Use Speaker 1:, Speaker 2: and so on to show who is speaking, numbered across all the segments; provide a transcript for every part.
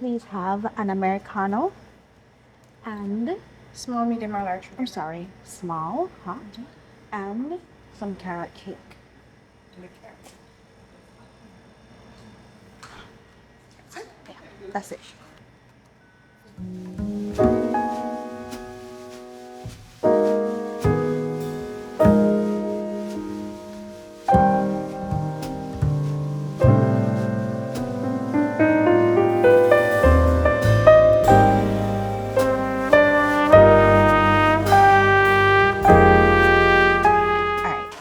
Speaker 1: please have an Americano and
Speaker 2: Small, medium, or large?
Speaker 1: I'm sorry, small, hot, and some carrot cake. Yeah, that's it.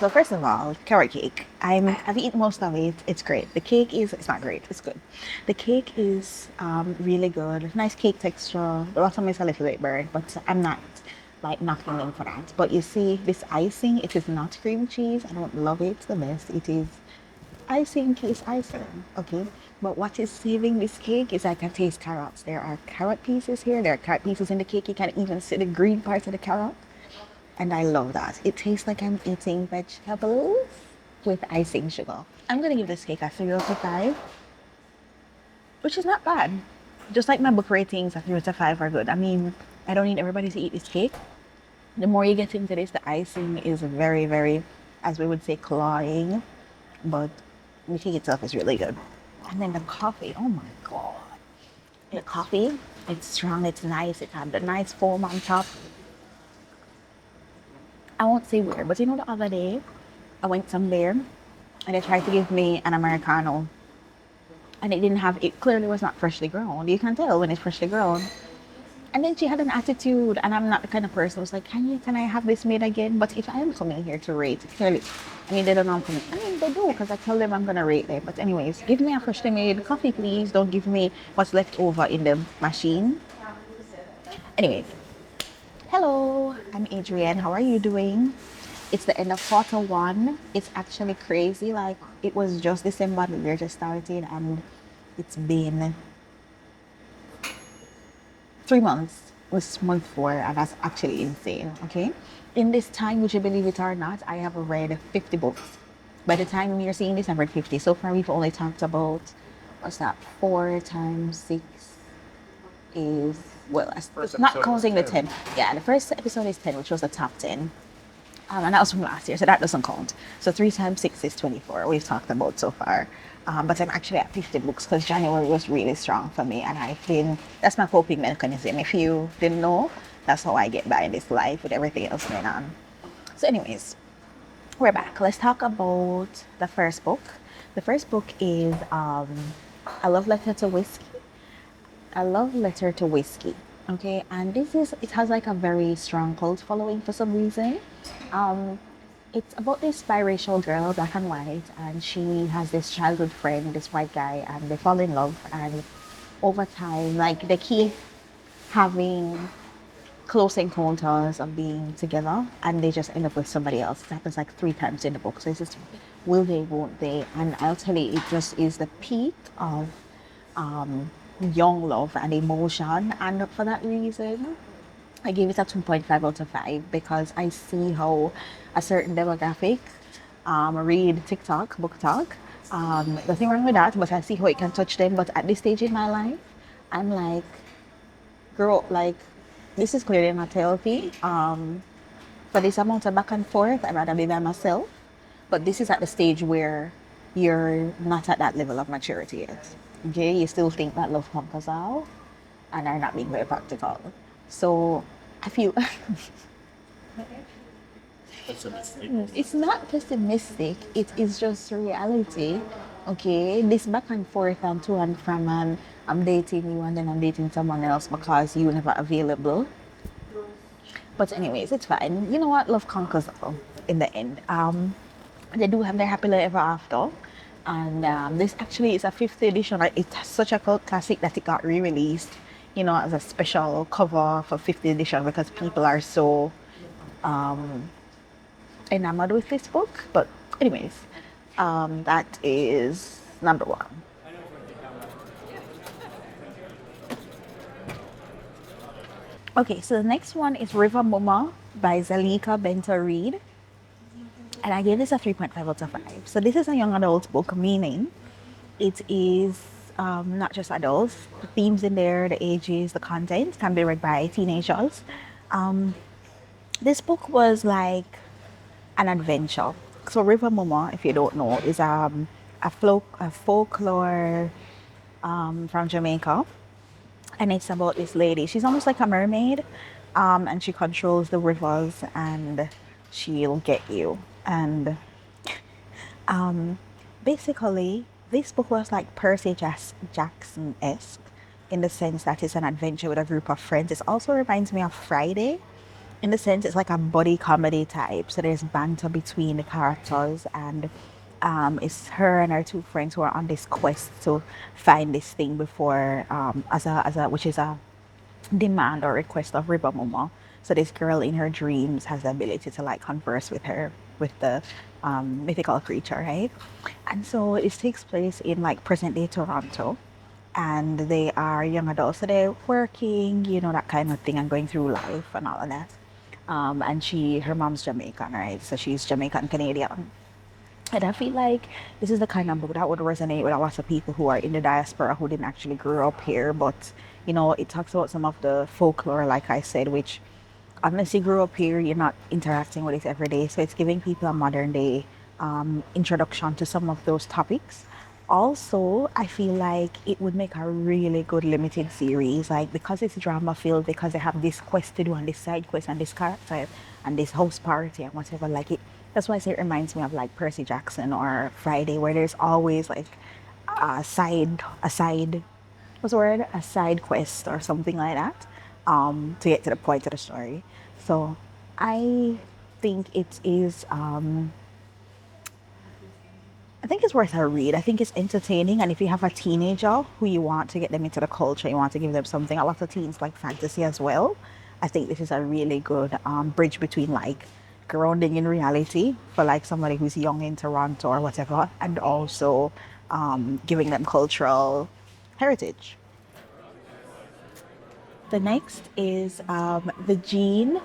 Speaker 1: So first of all, carrot cake. I've eaten most of it. It's great. The cake is it's not great. It's good. The cake is really good. Nice cake texture. The bottom is a little bit burnt, but I'm not like knocking them for that. But you see, this icing, it is not cream cheese. I don't love it the best. It is icing case icing. Okay. But what is saving this cake is I can taste carrots. There are carrot pieces here. There are carrot pieces in the cake. You can even see the green parts of the carrot. And I love that. It tastes like I'm eating vegetables with icing sugar. I'm gonna give this cake a 3 out of 5, which is not bad. Just like my book ratings, a 3 out of 5 are good. I mean, I don't need everybody to eat this cake. The more you get into this, the icing is very, very, as we would say, cloying. But the cake itself is really good. And then the coffee, oh my God. The coffee, it's strong, it's nice. It had the nice foam on top. I won't say where, but you know the other day, I went somewhere and they tried to give me an Americano and it didn't have, it clearly was not freshly ground. You can tell when it's freshly ground. And then she had an attitude and I'm not the kind of person who's like, can I have this made again? But if I am coming here to rate, clearly, I mean, they don't know I'm coming. I mean, they do because I tell them I'm going to rate them. But anyways, give me a freshly made coffee, please. Don't give me what's left over in the machine. Anyways. Hello, I'm Adrienne. How are you doing? It's the end of Q1. It's actually crazy. Like, it was just December, the year just started, and it's been 3 months. This is month 4, and that's actually insane, okay? In this time, would you believe it or not, I have read 50 books. By the time you're seeing this, I've read 50. So far, we've only talked about, what's that, 4 times 6 is, well, not counting the 10. Yeah, the first episode is 10, which was the top 10. And that was from last year, so that doesn't count. So 3 times 6 is 24, we've talked about so far. But I'm actually at 50 books because January was really strong for me. And that's my coping mechanism. If you didn't know, that's how I get by in this life with everything else going on. So anyways, we're back. Let's talk about the first book. The first book is A Love Letter to Whiskey. A Love Letter to Whiskey, okay, and it has like a very strong cult following for some reason. It's about this biracial girl, black and white, and she has this childhood friend, this white guy, and they fall in love, and over time, like, they keep having close encounters of being together, and they just end up with somebody else. It happens like 3 times in the book, so it's just, will they, won't they? And I'll tell you, it just is the peak of young love and emotion, and for that reason I gave it a 2.5 out of 5 because I see how a certain demographic read TikTok, book talk. Nothing wrong with that, but I see how it can touch them. But at this stage in my life, I'm like, girl, like, this is clearly not healthy. For this amount of back and forth, I'd rather be by myself. But this is at the stage where you're not at that level of maturity yet. Okay, you still think that love conquers all and are not being very practical. So I feel it's not pessimistic, it is just reality. Okay, this back and forth and to and from, and I'm dating you and then I'm dating someone else because you never available. But anyways, it's fine. You know what? Love conquers all in the end. They do have their happily ever after. And this actually is a 5th edition. It's such a cult classic that it got re-released, you know, as a special cover for 5th edition because people are so enamored with this book. But anyways, that is number 1. Okay, so the next one is River Mumma by Zalika Benta Reid. And I gave this a 3.5 out of 5. So this is a young adult book, meaning it is not just adults. The themes in there, the ages, the content can be read by teenagers. Um, this book was like an adventure. So River Mumma, if you don't know, is a folklore from Jamaica, and it's about this lady. She's almost like a mermaid, and she controls the rivers, and she'll get you. And um, basically, this book was like Jackson-esque in the sense that it's an adventure with a group of friends. It also reminds me of Friday in the sense it's like a buddy comedy type. So there's banter between the characters, and it's her and her two friends who are on this quest to find this thing before as a which is a demand or request of Riba Mumma. So this girl in her dreams has the ability to like converse with her, with the mythical creature, right? And so it takes place in like present day Toronto, and they are young adults, so they're working, that kind of thing, and going through life and all of that. And her mom's Jamaican, right? So she's Jamaican-Canadian. And I feel like this is the kind of book that would resonate with a lot of people who are in the diaspora who didn't actually grow up here. But, it talks about some of the folklore, like I said, which unless you grew up here, you're not interacting with it every day. So it's giving people a modern day introduction to some of those topics. Also, I feel like it would make a really good limited series, like because it's drama filled, because they have this quest to do and this side quest and this character and this house party and whatever. Like it, that's why I say it reminds me of like Percy Jackson or Friday, where there's always like a side, what's the word? A side quest or something like that, to get to the point of the story. So I think it is. I think it's worth a read. I think it's entertaining, and if you have a teenager who you want to get them into the culture, you want to give them something. A lot of teens like fantasy as well. I think this is a really good bridge between like grounding in reality for like somebody who's young in Toronto or whatever, and also giving them cultural heritage. The next is The Gene,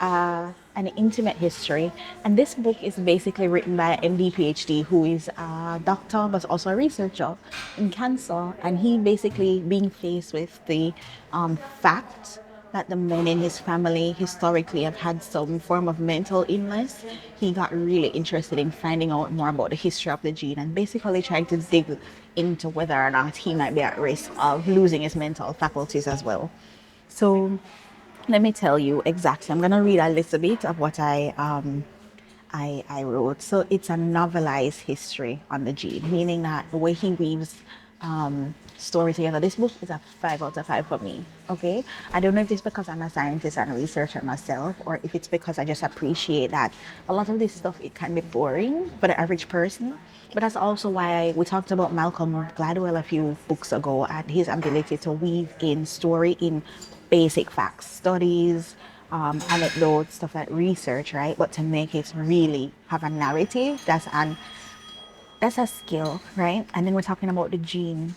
Speaker 1: an intimate history. And this book is basically written by an MD PhD who is a doctor but also a researcher in cancer. And he basically being faced with the fact that the men in his family historically have had some form of mental illness, he got really interested in finding out more about the history of the gene and basically trying to dig into whether or not he might be at risk of losing his mental faculties as well. So let me tell you exactly. I'm gonna read a little bit of what I wrote. So it's a novelized history on the gene, meaning that the way he weaves story together. This book is a 5 out of 5 for me. Okay, I don't know if it's because I'm a scientist and a researcher myself, or if it's because I just appreciate that a lot of this stuff it can be boring for the average person. But that's also why we talked about Malcolm Gladwell a few books ago and his ability to weave in story in basic facts, studies, anecdotes, stuff like research, right? But to make it really have a narrative, that's a skill, right? And then we're talking about the gene.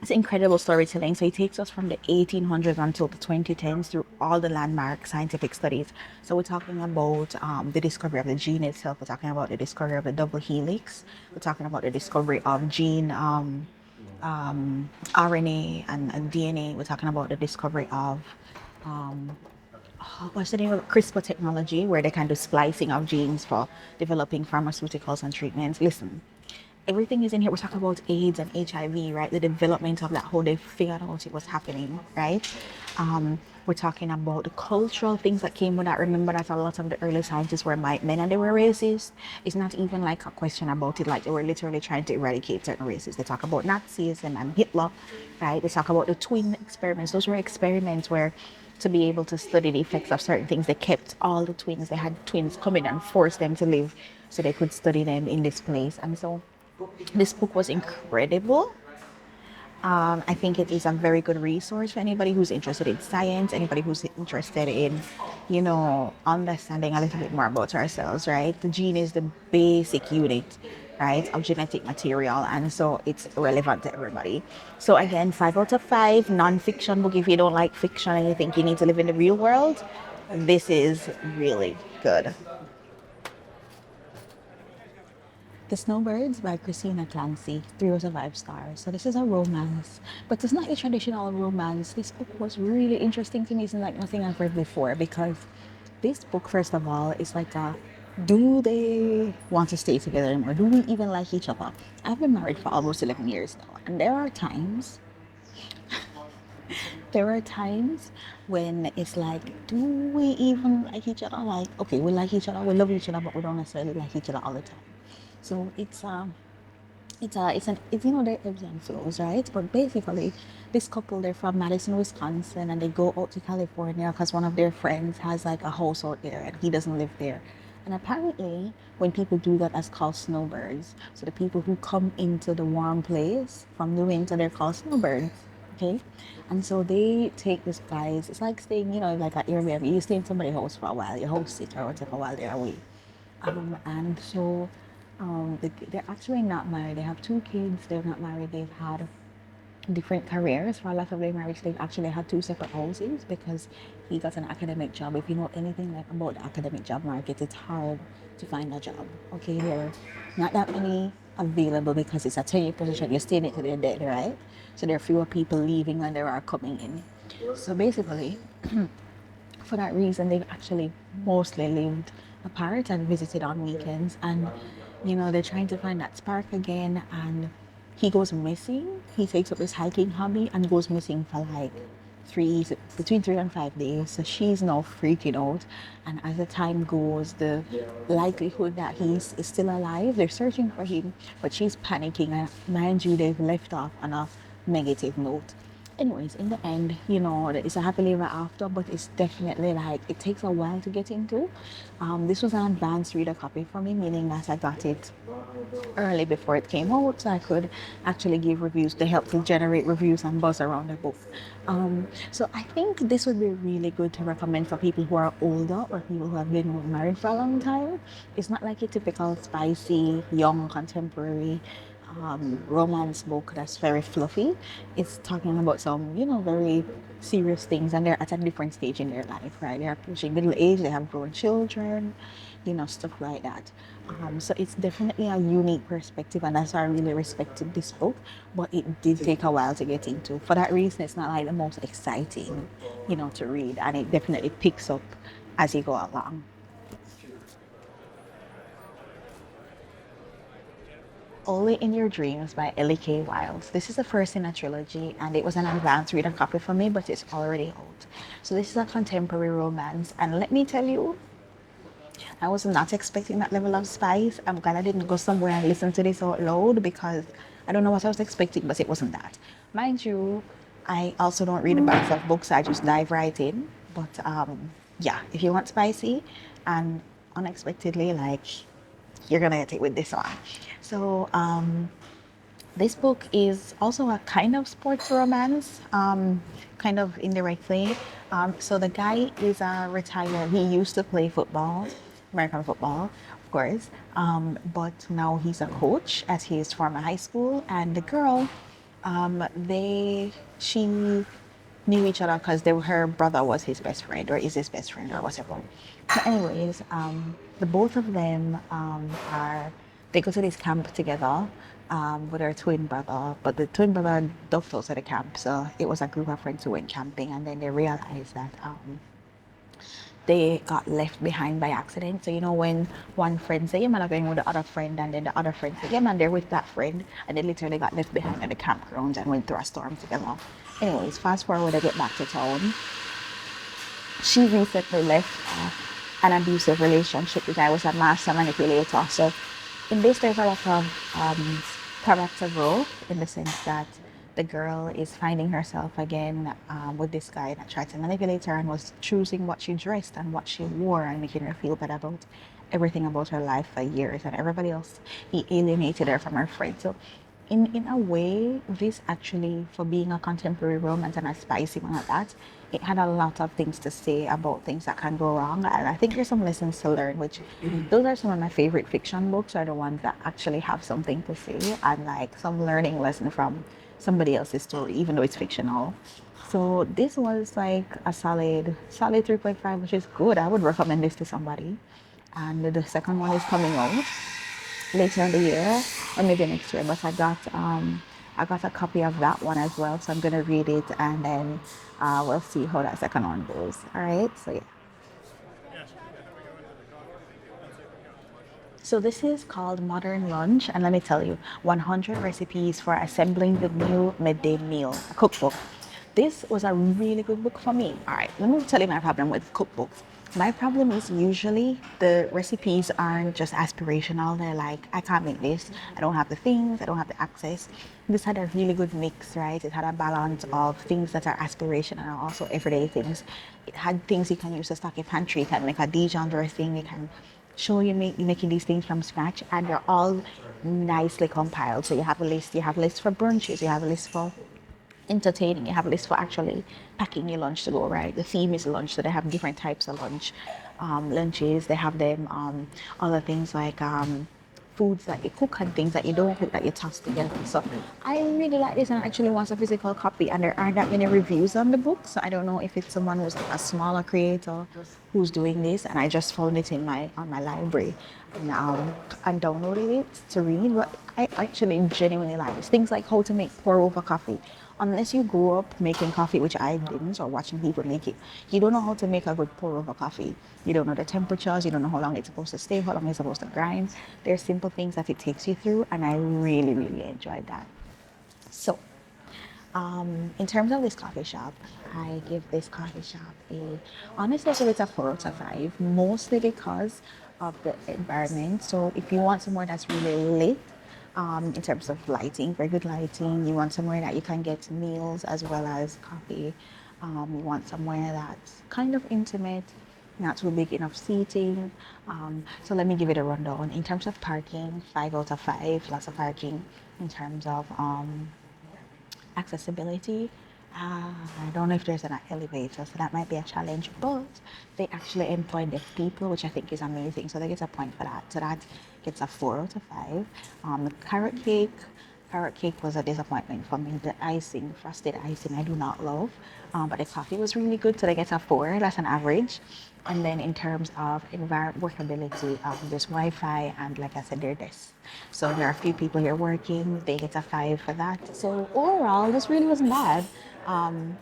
Speaker 1: It's incredible storytelling. So it takes us from the 1800s until the 2010s through all the landmark scientific studies. So we're talking about the discovery of the gene itself. We're talking about the discovery of the double helix. We're talking about the discovery of gene RNA and DNA. We're talking about the discovery of what's the name of CRISPR technology, where they can do splicing of genes for developing pharmaceuticals and treatments. Listen, everything is in here. We're talking about AIDS and HIV, right? The development of that, how they figured out it was happening, right? We're talking about the cultural things that came with that. Remember that a lot of the early scientists were white men and they were racist. It's not even like a question about it. Like they were literally trying to eradicate certain races. They talk about Nazism and Hitler, right? They talk about the twin experiments. Those were experiments where to be able to study the effects of certain things, they kept all the twins. They had twins come in and force them to live so they could study them in this place. And so this book was incredible. I think it is a very good resource for anybody who's interested in science, anybody who's interested in, understanding a little bit more about ourselves, right? The gene is the basic unit, right, of genetic material, and so it's relevant to everybody. So again, 5 out of 5, non-fiction book. If you don't like fiction and you think you need to live in the real world, this is really good. The Snowbirds by Christina Clancy, 3 out of 5 stars. So this is a romance, but it's not a traditional romance. This book was really interesting to me. It's like nothing I've read before because this book, first of all, is like a do they want to stay together anymore? Do we even like each other? I've been married for almost 11 years now, and there are times when it's like, do we even like each other? Like, okay, we like each other, we love each other, but we don't necessarily like each other all the time. So it's there ebbs and flows, right? But basically, this couple, they're from Madison, Wisconsin, and they go out to California because one of their friends has like a house out there and he doesn't live there. And apparently, when people do that, that's called snowbirds. So the people who come into the warm place from the winter, they're called snowbirds. Okay, and so they take this guys. It's like staying, like at Airbnb. You stay in somebody's house for a while, you host it or whatever while they're away. And so they're actually not married. They have 2 kids. They're not married. They've had different careers. For a lot of their marriage, they've actually had 2 separate houses because he got an academic job. If you know anything like about the academic job market, it's hard to find a job. Okay, there are not that many available because it's a tenure position. You're staying it till they're dead, right? So there are fewer people leaving than there are coming in. So basically, for that reason, they've actually mostly lived apart and visited on weekends. And, they're trying to find that spark again. And he goes missing. He takes up his hiking hobby and goes missing for like between 3 and 5 days. So she's now freaking out. And as the time goes, the likelihood that is still alive, they're searching for him, but she's panicking. And mind you, they've left off on a negative note. Anyways, in the end, it's a happily ever after, but it's definitely like it takes a while to get into. This was an advanced reader copy for me, meaning that I got it early before it came out, so I could actually give reviews to help to generate reviews and buzz around the book. So I think this would be really good to recommend for people who are older or people who have been married for a long time. It's not like a typical spicy, young, contemporary romance book that's very fluffy. It's talking about some, very serious things, and they're at a different stage in their life, right? They're approaching middle age, they have grown children, stuff like that. So it's definitely a unique perspective, and that's why I really respected this book. But it did take a while to get into. For that reason, it's not like the most exciting, to read, and it definitely picks up as you go along. Only in Your Dreams by Ellie K. Wiles. This is the first in a trilogy, and it was an advanced reader copy for me, but it's already out. So this is a contemporary romance, and let me tell you, I was not expecting that level of spice. I'm glad I didn't go somewhere and listen to this out loud because I don't know what I was expecting, but it wasn't that. Mind you, I also don't read the backs of books. I just dive right in. But yeah, if you want spicy and unexpectedly, like, you're gonna get it with this one. So this book is also a kind of sports romance, kind of indirectly. So the guy is a retired. He used to play football, American football, of course, but now he's a coach at his former high school. And the girl, she knew each other because her brother was his best friend or is his best friend or whatever. But anyways, the both of them they go to this camp together with their twin brother, but the twin brother ducked out of the camp. So it was a group of friends who went camping, and then they realized that they got left behind by accident. So when one friend say, "Yeah, man, I'm going with the other friend," and then the other friend say, "Yeah, man, they're with that friend," and they literally got left behind at the campground and went through a storm together. Anyways, fast forward, they get back to town. She recently left an abusive relationship. The guy was a master manipulator. So in this, there's a lot of character growth in the sense that the girl is finding herself again with this guy that tried to manipulate her and was choosing what she dressed and what she wore and making her feel bad about everything about her life for years. And everybody else, he alienated her from her friends. So in a way, this actually, for being a contemporary romance and a spicy one at that, it had a lot of things to say about things that can go wrong. And I think there's some lessons to learn, which those are some of my favorite fiction books, are the ones that actually have something to say and like some learning lesson from somebody else's story, even though it's fictional. So this was like a solid 3.5, which is good. I would recommend this to somebody. And the second one is coming out. later in the year or maybe next year. But I got a copy of that one as well, so I'm gonna read it and then we'll see how that second one goes. All right, so yeah. So this is called Modern Lunch, and let me tell you, 100 recipes for assembling the new midday meal, a cookbook. This was a really good book for me. All right, let me tell you my problem with cookbooks. My problem is usually the recipes aren't just aspirational. They're like, I can't make this. I don't have the things. I don't have the access. This had a really good mix, right? It had a balance of things that are aspirational and also everyday things. It had things you can use to stock your pantry. You can make a Dijon dressing. You can show making these things from scratch, and they're all nicely compiled. So you have a list for brunches, you have a list for entertaining, you have a list for actually packing your lunch to go, right? The theme is lunch, so they have different types of lunches. They have them other things like foods that you cook and things that you don't cook that you toss together. So I really like this and I actually want a physical copy, and there aren't that many reviews on the book, so I don't know if it's someone who's a smaller creator who's doing this, and I just found it in my on my library and downloaded it to read. But I actually genuinely like this. Things like how to make pour over coffee. Unless you grew up making coffee, which I didn't, or watching people make it, you don't know how to make a good pour over coffee. You don't know the temperatures, you don't know how long it's supposed to stay, how long it's supposed to grind. There's simple things that it takes you through, and I really, really enjoyed that. So, in terms of this coffee shop, I give this coffee shop honestly, I give it a 4 out of 5, mostly because of the environment. So if you want somewhere that's really lit, in terms of lighting, very good lighting, you want somewhere that you can get meals as well as coffee. You want somewhere that's kind of intimate, not too big enough seating. So let me give it a rundown. In terms of parking, 5 out of 5, lots of parking. In terms of accessibility, I don't know if there's an elevator, so that might be a challenge, but they actually employ deaf people, which I think is amazing, so they get a point for that. So that gets a 4 out of 5. The carrot cake was a disappointment for me. The icing, frosted icing, I do not love, but the coffee was really good, so they get a 4. That's an average. And then in terms of workability, there's Wi-Fi and, like I said, there are desks. So there are a few people here working. They get a 5 for that. So overall, this really wasn't bad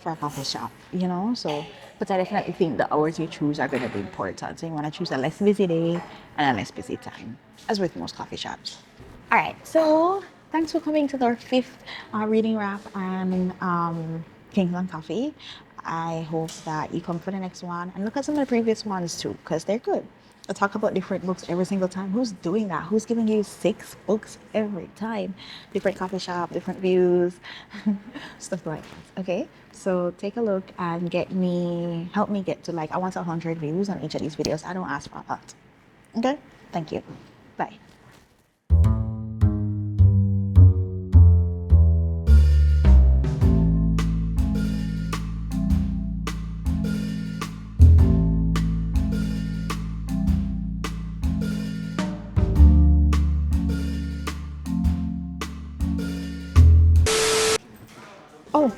Speaker 1: for a coffee shop, you know. So, but I definitely think the hours you choose are going to be important. So you want to choose a less busy day and a less busy time, as with most coffee shops. All right. So thanks for coming to our 5th reading wrap and Kingston Coffee. I hope that you come for the next one and look at some of the previous ones too, because they're good. I talk about different books every single time. Who's doing that? Who's giving you 6 books every time? Different coffee shop, different views, stuff like that. Okay, so take a look and help me get to, like, I want 100 views on each of these videos. I don't ask for a lot. Okay, thank you. Bye. Oh,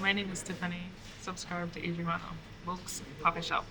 Speaker 2: My name is Tiffany. Subscribe to Adriana Books Coffee Shop.